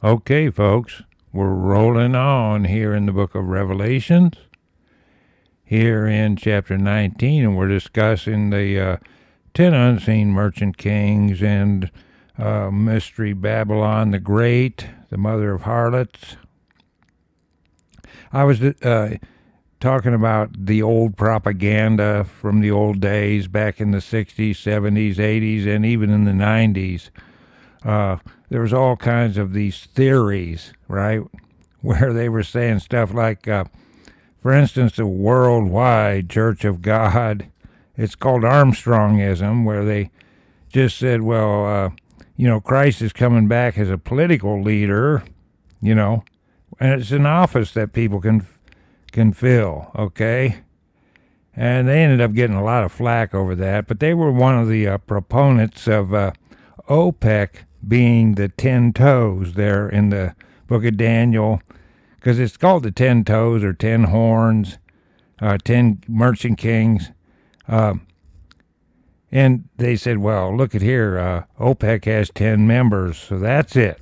Okay, folks, we're rolling on here in the book of Revelations, here in chapter 19, and we're discussing the 10 unseen merchant kings and Mystery Babylon the Great, the mother of harlots. I was talking about the old propaganda from the old days back in the 60s, 70s, 80s, and even in the 90s. There was all kinds of these theories, right, where they were saying stuff like, for instance, the Worldwide Church of God. It's called Armstrongism, where they just said, well, Christ is coming back as a political leader, and it's an office that people can fill, okay? And they ended up getting a lot of flack over that, but they were one of the proponents of OPEC being the 10 toes there in the book of Daniel, because it's called the 10 toes or 10 horns, 10 merchant kings. And they said, well, look at here, OPEC has 10 members, so that's it.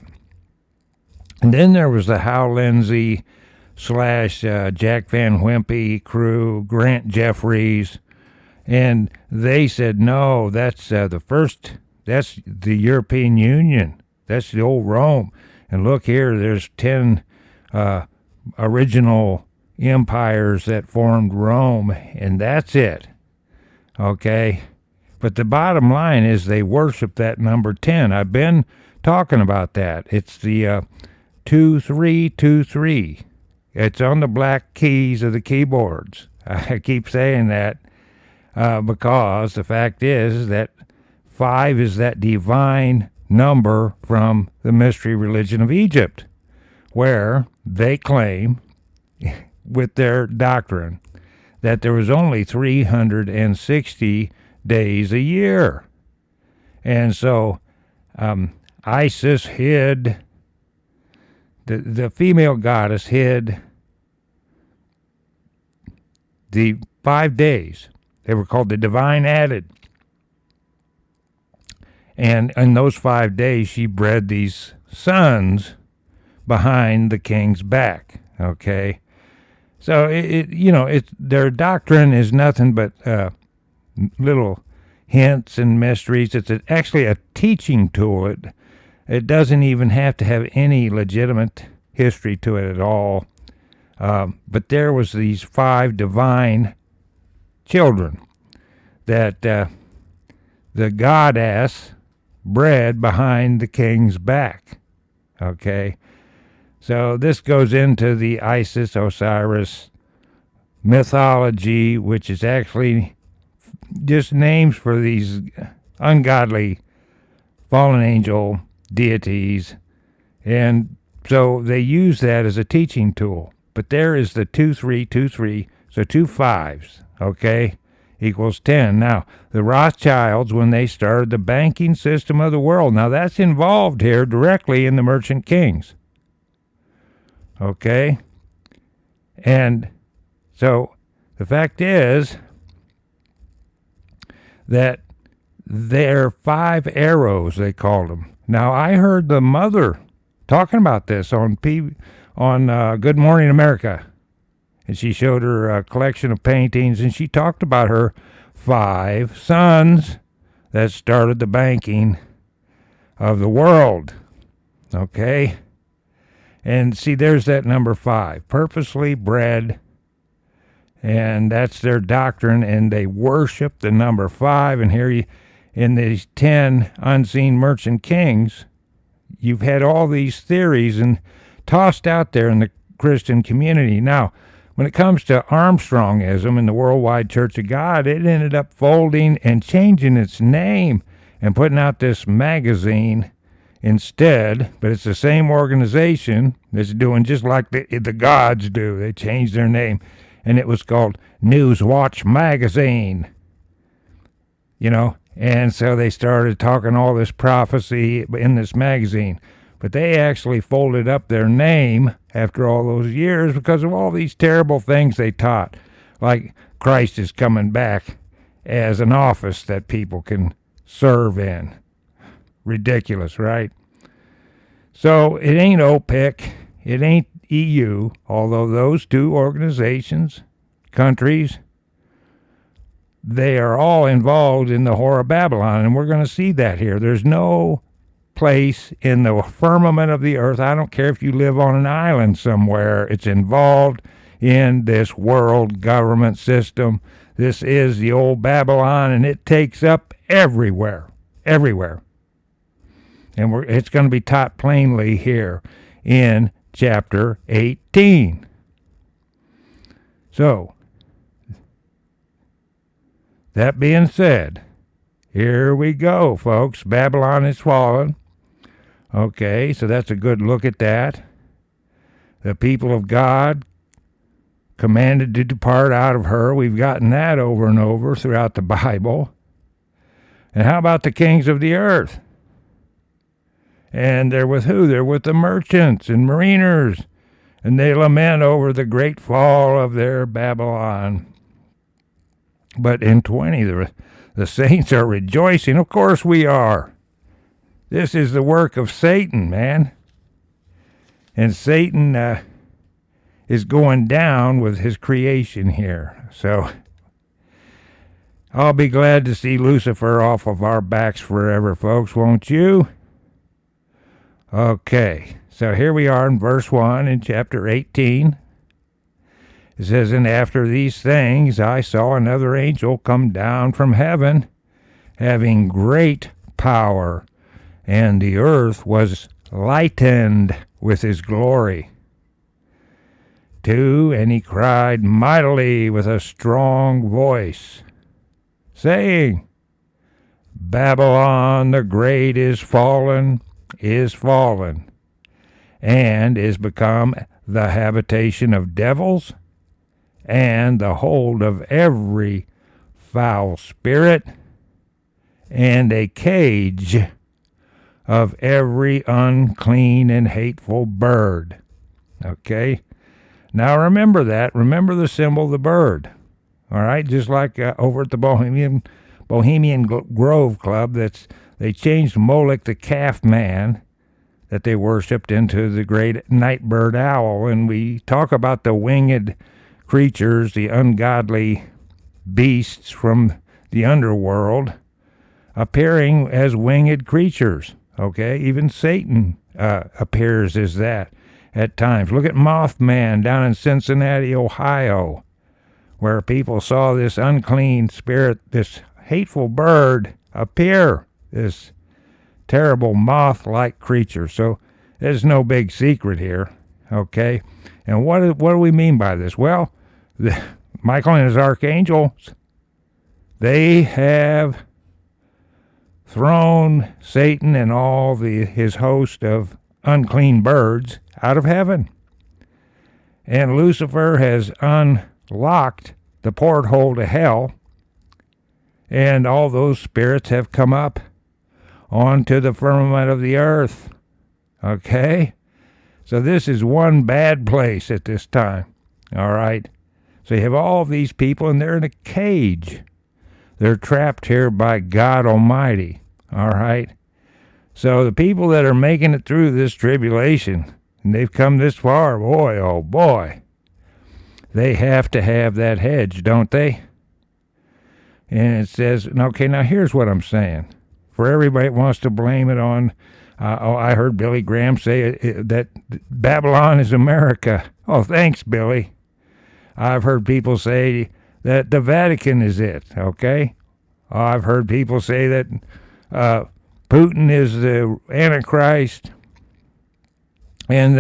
And then there was the Hal Lindsey / Jack Van Wimpy crew, Grant Jeffries, and they said, no, that's that's the European Union. That's the old Rome. And look here, there's 10 original empires that formed Rome, and that's it. Okay? But the bottom line is they worship that number 10. I've been talking about that. It's the 2323. It's on the black keys of the keyboards. I keep saying that because the fact is that 5 is that divine number from the mystery religion of Egypt, where they claim, with their doctrine, that there was only 360 days a year. And so Isis hid, the female goddess hid the 5 days. They were called the divine added. And in those 5 days, she bred these sons behind the king's back. Okay, so their doctrine is nothing but little hints and mysteries. It's actually a teaching tool. It doesn't even have to have any legitimate history to it at all. But there was these 5 divine children that the goddess bred behind the king's back. Okay, so this goes into the Isis Osiris mythology, which is actually just names for these ungodly fallen angel deities, and so they use that as a teaching tool. But there is the 2323, so 2 5s, okay, equals 10. Now, the Rothschilds, when they started the banking system of the world, now that's involved here directly in the merchant kings. Okay? And so the fact is that they're 5 arrows, they called them. Now, I heard the mother talking about this on Good Morning America. And she showed her collection of paintings, and she talked about her 5 sons that started the banking of the world. Okay? And see, there's that number 5, purposely bred, and that's their doctrine, and they worship the number 5. And here in these 10 unseen merchant kings, you've had all these theories and tossed out there in the Christian community. Now, when it comes to Armstrongism and the Worldwide Church of God, it ended up folding and changing its name and putting out this magazine instead, but it's the same organization that's doing just like the gods do. They changed their name, and it was called Newswatch Magazine, and so they started talking all this prophecy in this magazine. But they actually folded up their name after all those years because of all these terrible things they taught, like Christ is coming back as an office that people can serve in. Ridiculous, right? So it ain't OPEC, it ain't EU, although those two organizations, countries, they are all involved in the Whore of Babylon, and we're going to see that here. There's no place in the firmament of the earth, I don't care if you live on an island somewhere, it's involved in this world government system. This is the old Babylon, and it takes up everywhere, everywhere. And it's going to be taught plainly here in chapter 18. So, that being said, here we go, folks. Babylon is fallen. Okay, so that's a good look at that. The people of God commanded to depart out of her. We've gotten that over and over throughout the Bible. And how about the kings of the earth? And they're with who? They're with the merchants and mariners. And they lament over the great fall of their Babylon. But in 20, the saints are rejoicing. Of course we are. This is the work of Satan, man. And Satan is going down with his creation here. So I'll be glad to see Lucifer off of our backs forever, folks, won't you? Okay, so here we are in verse 1 in chapter 18. It says, "And after these things I saw another angel come down from heaven, having great power, and the earth was lightened with his glory. 2, and he cried mightily with a strong voice, saying, Babylon the great is fallen, and is become the habitation of devils, and the hold of every foul spirit, and a cage of every unclean and hateful bird." Okay? Now remember that. Remember the symbol of the bird. All right? Just like over at the Bohemian Grove Club, they changed Moloch the calf man that they worshipped into the great night bird owl. And we talk about the winged creatures, the ungodly beasts from the underworld, appearing as winged creatures. Okay, even Satan appears as that at times. Look at Mothman down in Cincinnati, Ohio, where people saw this unclean spirit, this hateful bird appear, this terrible moth-like creature. So there's no big secret here, okay? And what do we mean by this? Well, Michael and his archangels, they have thrown Satan and all his host of unclean birds out of heaven. And Lucifer has unlocked the porthole to hell, and all those spirits have come up onto the firmament of the earth. Okay? So this is one bad place at this time. All right? So you have all these people, and they're in a cage. They're trapped here by God Almighty. All right? So the people that are making it through this tribulation, and they've come this far, boy, oh boy, they have to have that hedge, don't they? And it says, okay, now here's what I'm saying. For everybody that wants to blame it on, I heard Billy Graham say that Babylon is America. Oh, thanks, Billy. I've heard people say that the Vatican is it, okay? I've heard people say that Putin is the Antichrist, and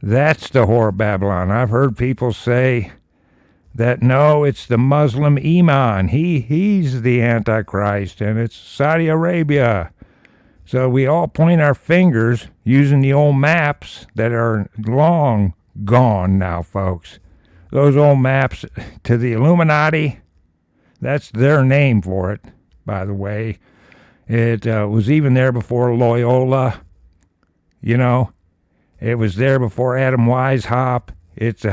that's the whore of Babylon. I've heard people say that no, it's the Muslim Iman. He's the Antichrist, and it's Saudi Arabia. So we all point our fingers using the old maps that are long gone now, folks. Those old maps to the Illuminati, that's their name for it, by the way. It was even there before Loyola, you know. It was there before Adam Weishaupt. It's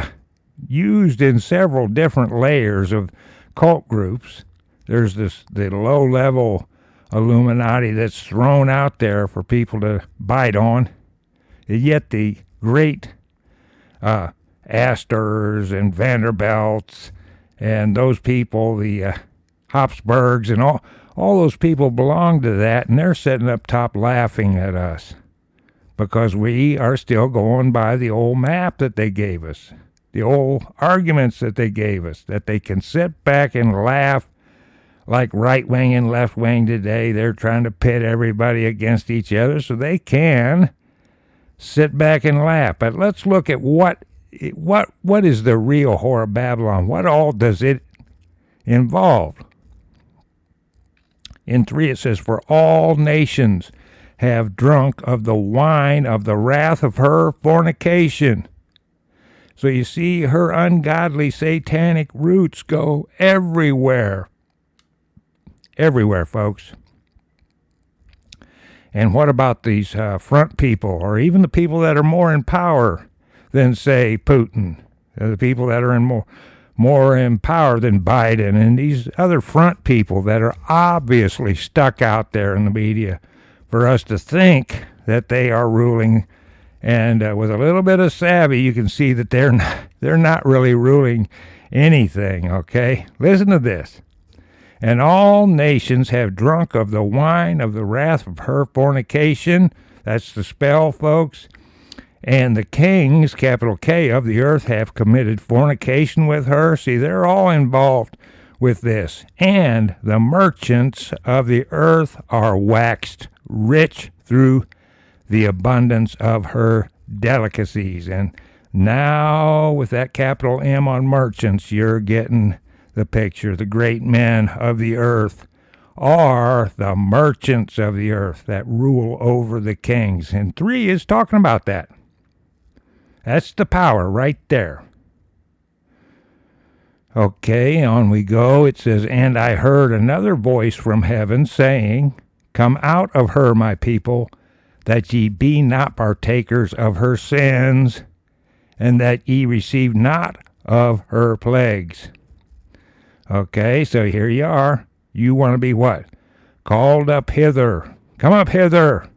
used in several different layers of cult groups. There's the low-level Illuminati that's thrown out there for people to bite on. Yet the great Astors and Vanderbilts and those people, the Habsburgs and all those people belong to that, and they're sitting up top laughing at us because we are still going by the old map that they gave us, the old arguments that they gave us, that they can sit back and laugh like right wing and left wing today. They're trying to pit everybody against each other so they can sit back and laugh. But let's look at what is the real whore of Babylon? What all does it involve? In 3 it says, for all nations have drunk of the wine of the wrath of her fornication. So you see, her ungodly satanic roots go everywhere. Everywhere, folks. And what about these front people, or even the people that are more in power than, say, Putin? The people that are more in power than Biden, and these other front people that are obviously stuck out there in the media for us to think that they are ruling. And with a little bit of savvy, you can see that they're not really ruling anything, okay? Listen to this. And all nations have drunk of the wine of the wrath of her fornication. That's the spell, folks. And the kings, capital K, of the earth have committed fornication with her. See, they're all involved with this. And the merchants of the earth are waxed rich through the abundance of her delicacies. And now, with that capital M on merchants, you're getting the picture. The great men of the earth are the merchants of the earth that rule over the kings. And 3 is talking about that. That's the power right there. Okay, on we go. It says, and I heard another voice from heaven saying, come out of her, my people, that ye be not partakers of her sins, and that ye receive not of her plagues. Okay, so here you are. You want to be what? Called up hither. Come up hither.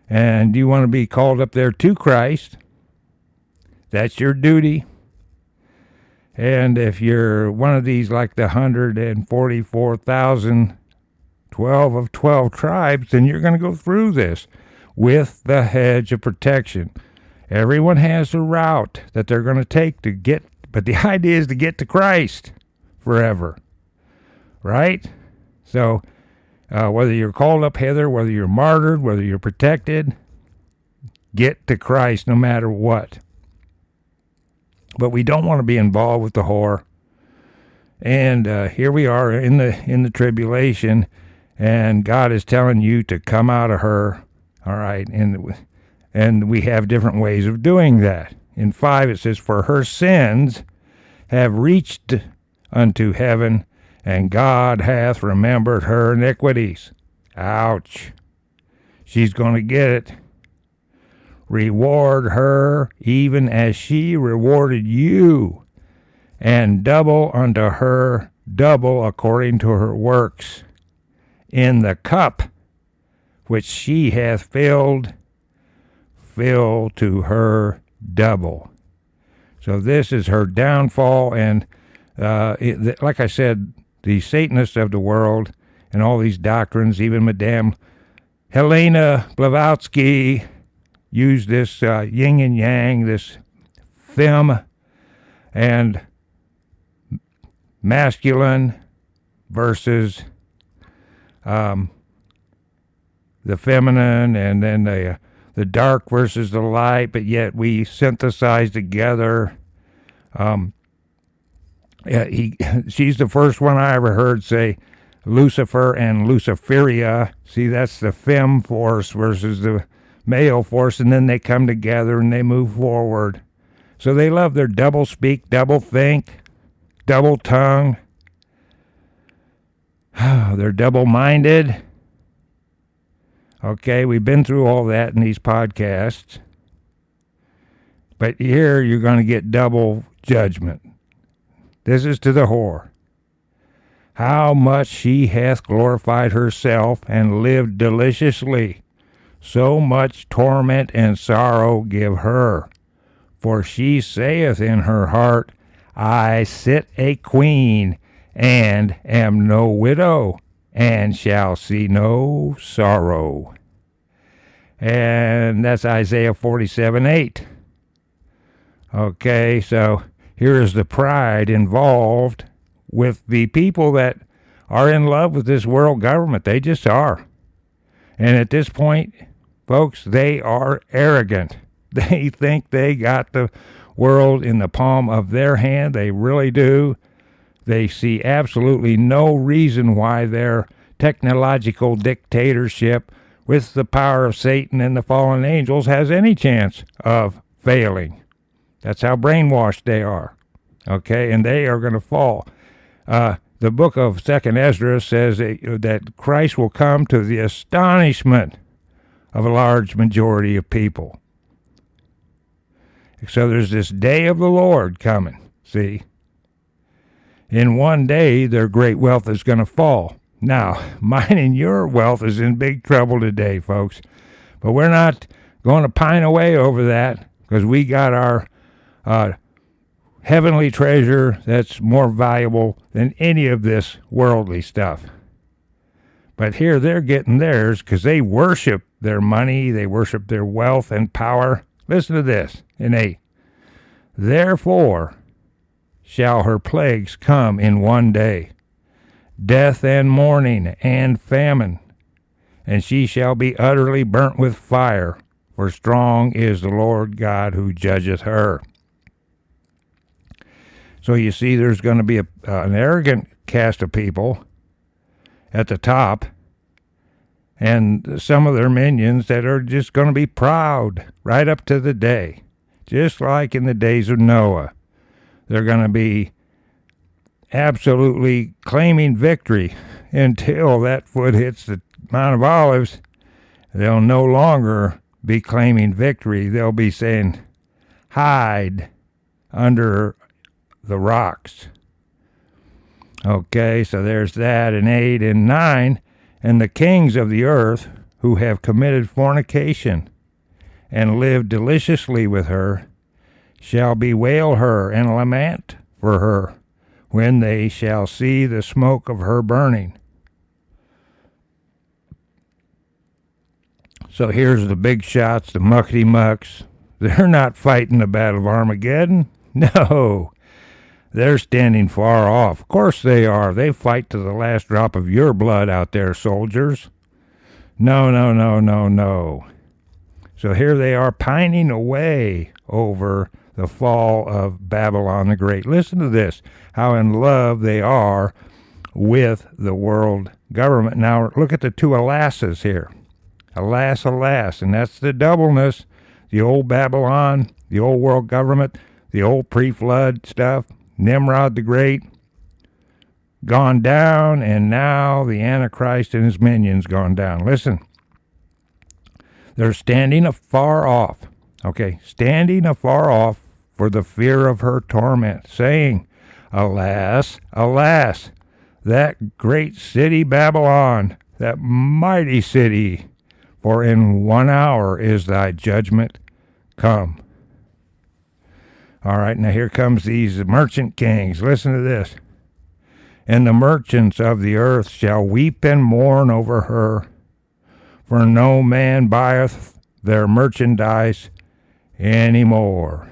And you want to be called up there to Christ. That's your duty. And if you're one of these, like the 144,000, 12 of 12 tribes, then you're going to go through this with the hedge of protection. Everyone has a route that they're going to take to get, but the idea is to get to Christ forever, right? So whether you're called up hither, whether you're martyred, whether you're protected, get to Christ no matter what. But we don't want to be involved with the whore. And here we are in the tribulation, and God is telling you to come out of her. All right, and we have different ways of doing that. In 5 it says, for her sins have reached unto heaven, and God hath remembered her iniquities. Ouch. She's going to get it. Reward her even as she rewarded you, and double unto her double according to her works. In the cup which she hath filled, fill to her double. So this is her downfall, and like I said, the Satanists of the world and all these doctrines, even Madame Helena Blavatsky used this yin and yang, this femme and masculine versus the feminine, and then the dark versus the light, but yet we synthesize together. She's the first one I ever heard say Lucifer and Luciferia. See, that's the femme force versus the male force, and then they come together and they move forward. So they love their double speak, double think, double tongue. They're double-minded. Okay, we've been through all that in these podcasts. But here you're going to get double judgment. This is to the whore. How much she hath glorified herself and lived deliciously. so much torment and sorrow give her. For she saith in her heart, I sit a queen, and am no widow, and shall see no sorrow. And that's Isaiah 47:8. Okay, so here is the pride involved with the people that are in love with this world government. They just are. And at this point, folks, they are arrogant. They think they got the world in the palm of their hand. They really do. They see absolutely no reason why their technological dictatorship with the power of Satan and the fallen angels has any chance of failing. That's how brainwashed they are. Okay, and they are going to fall. The book of 2nd Ezra says that Christ will come to the astonishment of a large majority of people. So there's this day of the Lord coming, see? In one day, their great wealth is going to fall. Now, mine and your wealth is in big trouble today, folks. But we're not going to pine away over that because we got our heavenly treasure that's more valuable than any of this worldly stuff. But here they're getting theirs because they worship their money, they worship their wealth and power. Listen to this in 8. Therefore shall her plagues come in one day, death and mourning and famine, and she shall be utterly burnt with fire, for strong is the Lord God who judgeth her. So you see there's going to be an arrogant cast of people at the top, and some of their minions that are just going to be proud right up to the day. Just like in the days of Noah. They're going to be absolutely claiming victory until that foot hits the Mount of Olives. They'll no longer be claiming victory. They'll be saying, hide under the rocks. Okay, so there's that in 8 and 9. And the kings of the earth who have committed fornication and lived deliciously with her shall bewail her and lament for her when they shall see the smoke of her burning. So here's the big shots, the muckety mucks. They're not fighting the Battle of Armageddon. No, they're standing far off. Of course they are. They fight to the last drop of your blood out there, soldiers. No, no, no, no, no. So here they are pining away over the fall of Babylon the Great. Listen to this, how in love they are with the world government. Now look at the two alasses here. Alas, alas, and that's the doubleness. The old Babylon, the old world government, the old pre-flood stuff, Nimrod the Great, gone down, and now the Antichrist and his minions gone down. Listen, they're standing afar off, okay, standing afar off for the fear of her torment, saying, alas, alas, that great city Babylon, that mighty city, for in 1 hour is thy judgment come. All right, now here comes these merchant kings. Listen to this. And the merchants of the earth shall weep and mourn over her, for no man buyeth their merchandise any more.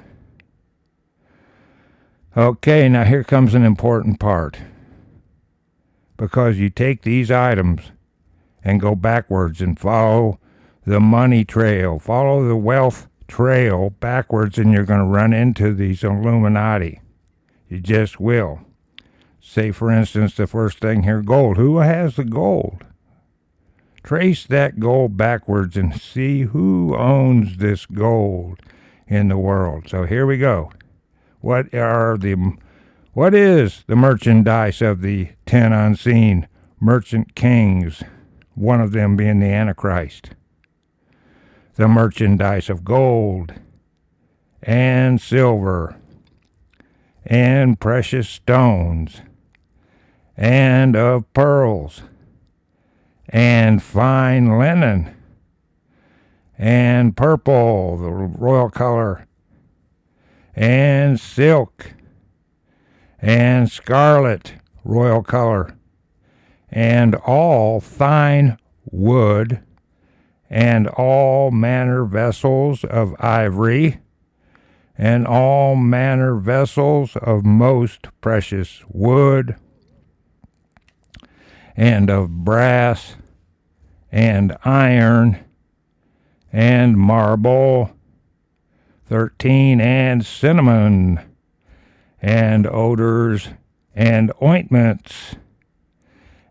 Okay, now here comes an important part. Because you take these items and go backwards and follow the money trail, follow the wealth trail backwards, and you're going to run into these Illuminati. You just will. Say, for instance, the first thing here, gold. Who has the gold? Trace that gold backwards and see who owns this gold in the world. So here we go. What is the merchandise of the 10 unseen merchant kings, one of them being the Antichrist? The merchandise of gold and silver and precious stones and of pearls and fine linen and purple, the royal color, and silk, and scarlet, royal color, and all fine wood, and all manner vessels of ivory, and all manner vessels of most precious wood, and of brass, and iron, and marble, 13, and cinnamon, and odors, and ointments,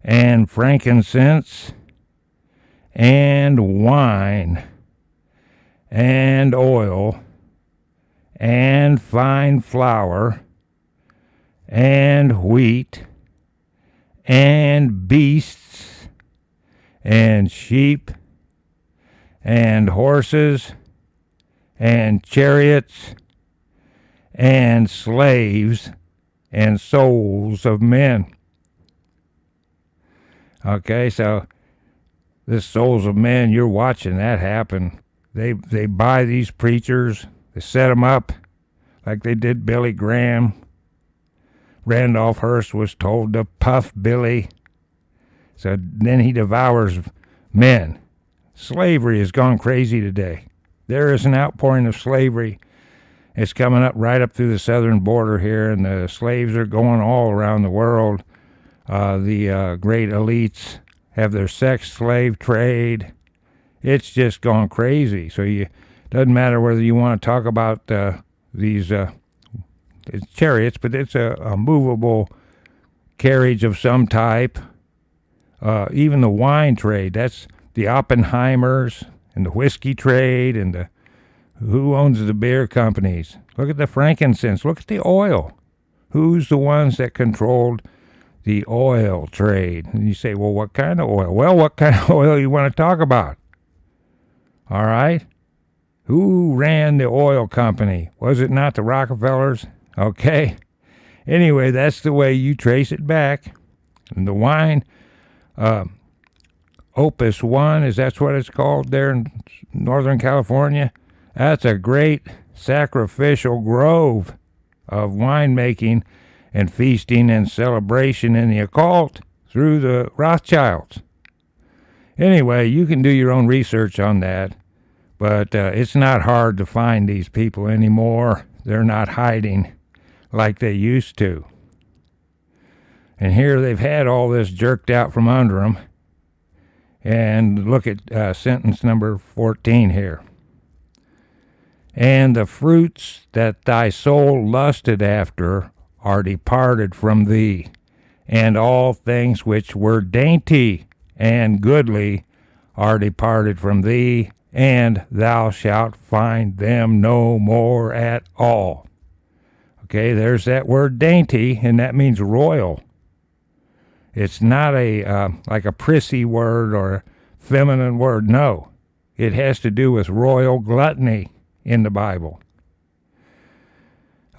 and frankincense, and wine, and oil, and fine flour, and wheat, and beasts, and sheep, and horses, and chariots, and slaves, and souls of men. Okay, so the souls of men, you're watching that happen. They buy these preachers, they set them up like they did Billy Graham. Randolph Hearst was told to puff Billy. So then he devours men. Slavery has gone crazy today. There is an outpouring of slavery. It's coming up right up through the southern border here, and the slaves are going all around the world. The great elites have their sex slave trade. It's just gone crazy. So it doesn't matter whether you want to talk about these it's chariots, but it's a movable carriage of some type. Even the wine trade, that's the Oppenheimers, and the whiskey trade, and who owns the beer companies. Look at the frankincense. Look at the oil. Who's the ones that controlled the oil trade? And you say, well, what kind of oil? Well, what kind of oil you want to talk about? All right? Who ran the oil company? Was it not the Rockefellers? Okay. Anyway, that's the way you trace it back. And the wine, Opus One, that's what it's called there in Northern California. That's a great sacrificial grove of winemaking and feasting and celebration in the occult through the Rothschilds. Anyway, you can do your own research on that, but it's not hard to find these people anymore. They're not hiding like they used to. And here they've had all this jerked out from under them. And look at sentence number 14 here. And the fruits that thy soul lusted after are departed from thee, and all things which were dainty and goodly are departed from thee, and thou shalt find them no more at all. Okay, there's that word dainty, and that means royal. It's not like a prissy word or a feminine word. No, it has to do with royal gluttony in the Bible.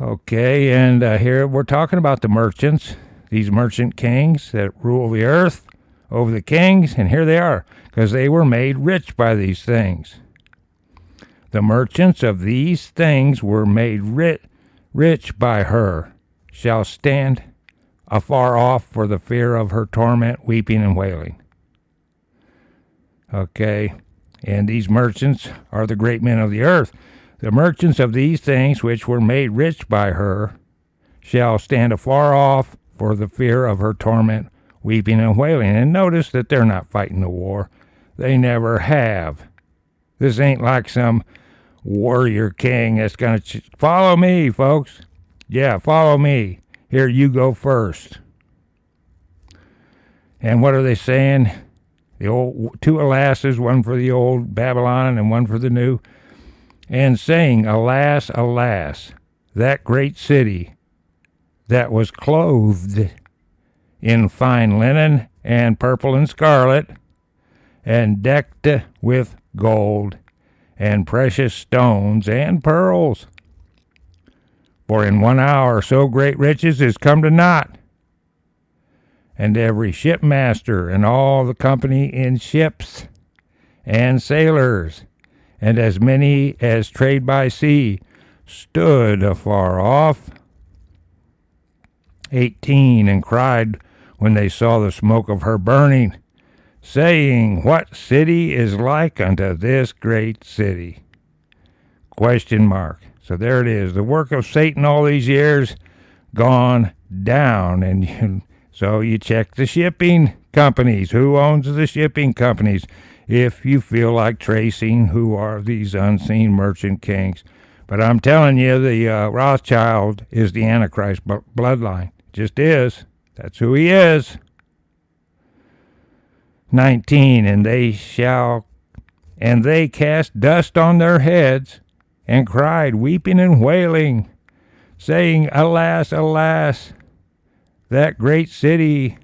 Okay, and here we're talking about the merchants, these merchant kings that rule the earth over the kings, and here they are, because they were made rich by these things. The merchants of these things were made rich by her, shall stand afar off for the fear of her torment, weeping and wailing. Okay, and these merchants are the great men of the earth. The merchants of these things which were made rich by her shall stand afar off for the fear of her torment, weeping and wailing. And notice that they're not fighting the war. They never have. This ain't like some warrior king that's going to follow me, folks. Yeah, follow me. Here, you go first. And what are they saying? The old two alasses, one for the old Babylon and one for the new. And saying, alas, alas, that great city that was clothed in fine linen and purple and scarlet, and decked with gold and precious stones and pearls. For in 1 hour so great riches is come to naught. And every shipmaster and all the company in ships and sailors and as many as trade by sea stood afar off. 18, and cried when they saw the smoke of her burning, saying, What city is like unto this great city? Question mark. So there it is. The work of Satan all these years gone down. And so you check the shipping companies. Who owns the shipping companies? If you feel like tracing who are these unseen merchant kings. But I'm telling you, the Rothschild is the Antichrist bloodline. Just is. That's who he is. 19, and they cast dust on their heads, and cried, weeping and wailing, saying, Alas, alas, that great city,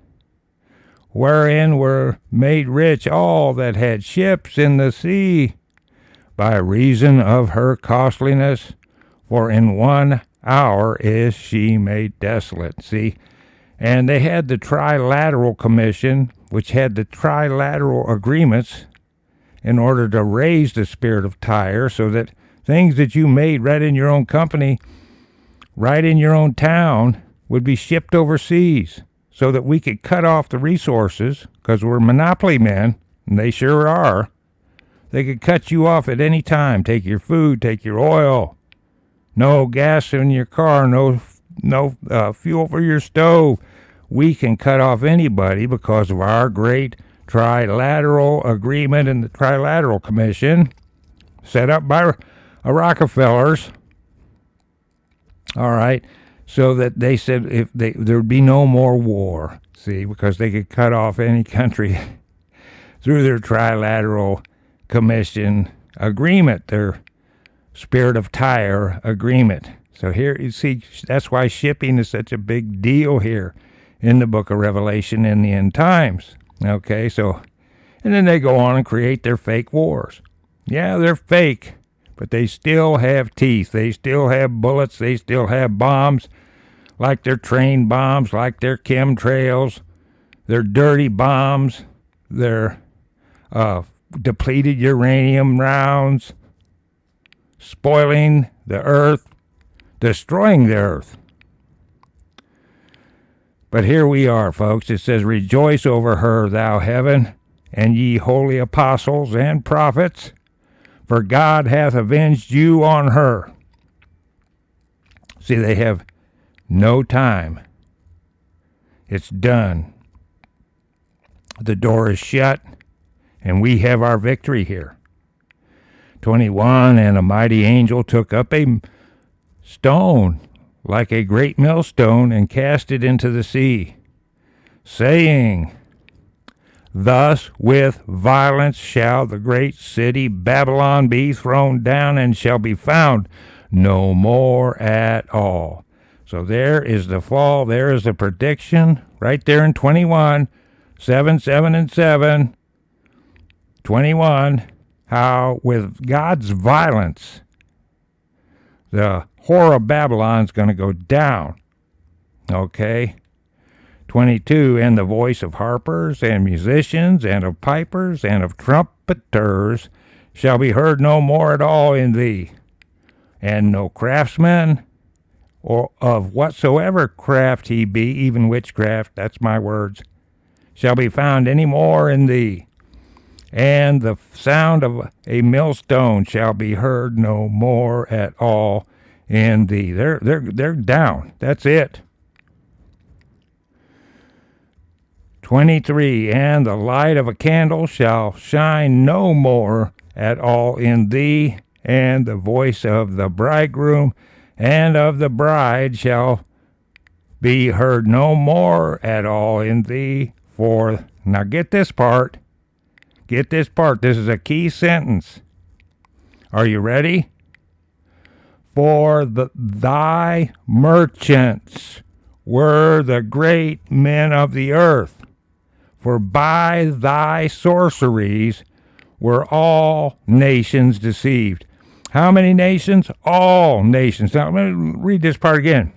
wherein were made rich all that had ships in the sea, by reason of her costliness, for in 1 hour is she made desolate. See, and they had the Trilateral Commission, which had the trilateral agreements in order to raise the spirit of Tyre, so that things that you made right in your own company, right in your own town, would be shipped overseas, so that we could cut off the resources, because we're monopoly men, and they sure are. They could cut you off at any time, take your food, take your oil, no gas in your car, no fuel for your stove. We can cut off anybody because of our great trilateral agreement and the Trilateral Commission set up by Rockefellers. All right, so that they said there'd be no more war. See, because they could cut off any country through their Trilateral Commission agreement, their Spirit of Tyre agreement. So here you see, that's why shipping is such a big deal here in the book of Revelation in the end times. Okay, so, and then they go on and create their fake wars. Yeah, they're fake, but they still have teeth. They still have bullets. They still have bombs, like their train bombs, like their chemtrails, their dirty bombs, their depleted uranium rounds, spoiling the earth, destroying the earth. But here we are, folks. It says, Rejoice over her, thou heaven, and ye holy apostles and prophets, for God hath avenged you on her. See, they have no time. It's done. The door is shut, and we have our victory here. 21, and a mighty angel took up a stone, like a great millstone, and cast it into the sea, saying, Thus with violence shall the great city Babylon be thrown down, and shall be found no more at all. So there is the fall. There is the prediction right there in 21, 7, 7, and 7. 21, how with God's violence, the whore of Babylon's going to go down. Okay? 22, and the voice of harpers and musicians and of pipers and of trumpeters shall be heard no more at all in thee. And no craftsman, or of whatsoever craft he be, even witchcraft, that's my words, shall be found any more in thee. And the sound of a millstone shall be heard no more at all in thee. They're down. That's it. 23, and the light of a candle shall shine no more at all in thee, and the voice of the bridegroom and of the bride shall be heard no more at all in thee. For, now get this part. Get this part. This is a key sentence. Are you ready? For thy merchants were the great men of the earth. For by thy sorceries were all nations deceived. How many nations? All nations. Now, let me read this part again.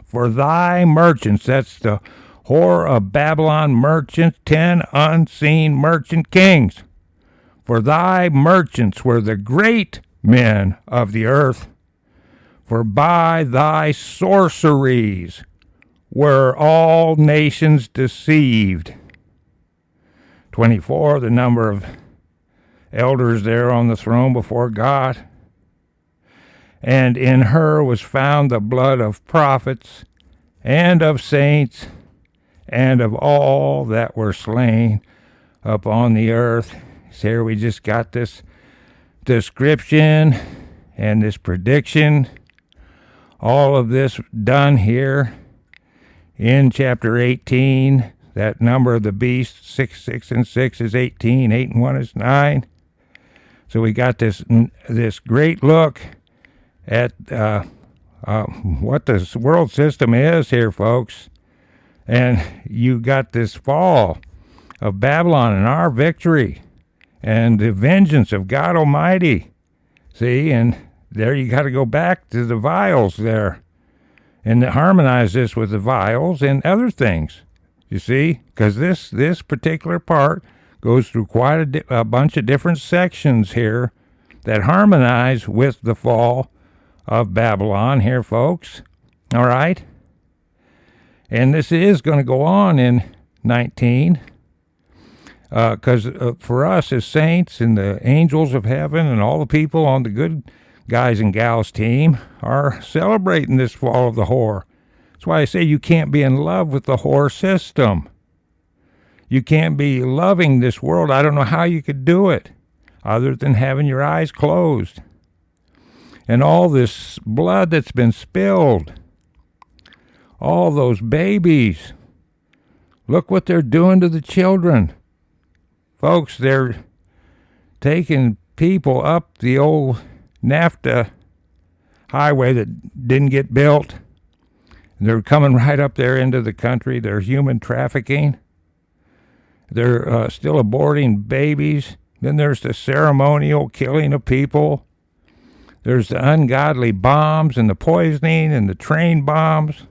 For thy merchants, that's the whore of Babylon merchants, 10 unseen merchant kings. For thy merchants were the great men of the earth. For by thy sorceries were all nations deceived. 24, the number of elders there on the throne before God. And in her was found the blood of prophets and of saints and of all that were slain upon the earth. So here we just got this description and this prediction. All of this done here in chapter 18. That number of the beast, 6, 6, and 6 is 18. 8 and 1 is 9. So we got this great look at what the world system is here, folks. And you got this fall of Babylon and our victory and the vengeance of God Almighty. See, and there you got to go back to the vials there and harmonize this with the vials and other things. You see, because this particular part goes through quite a bunch of different sections here that harmonize with the fall of Babylon here, folks. All right? And this is going to go on in 19, because for us as saints and the angels of heaven and all the people on the good guys and gals team are celebrating this fall of the whore. That's why I say you can't be in love with the whore system. You can't be loving this world. I don't know how you could do it other than having your eyes closed. And all this blood that's been spilled, all those babies, look what they're doing to the children. Folks, they're taking people up the old NAFTA highway that didn't get built. They're coming right up there into the country. They're human trafficking. They're still aborting babies. Then there's the ceremonial killing of people. There's the ungodly bombs and the poisoning and the train bombs.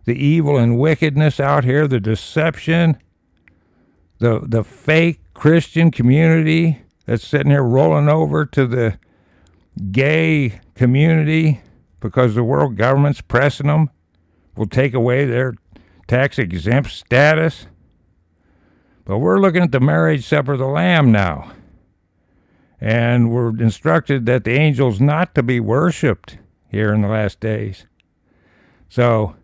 The evil and wickedness out here, the deception. The fake Christian community that's sitting here rolling over to the gay community because the world government's pressing them. Will take away their tax-exempt status. But we're looking at the marriage supper of the Lamb now. And we're instructed that the angels not to be worshipped here in the last days. So,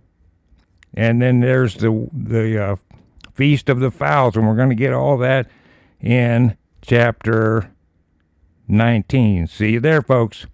and then there's the Feast of the Fowls, and we're going to get all that in chapter 19. See you there, folks.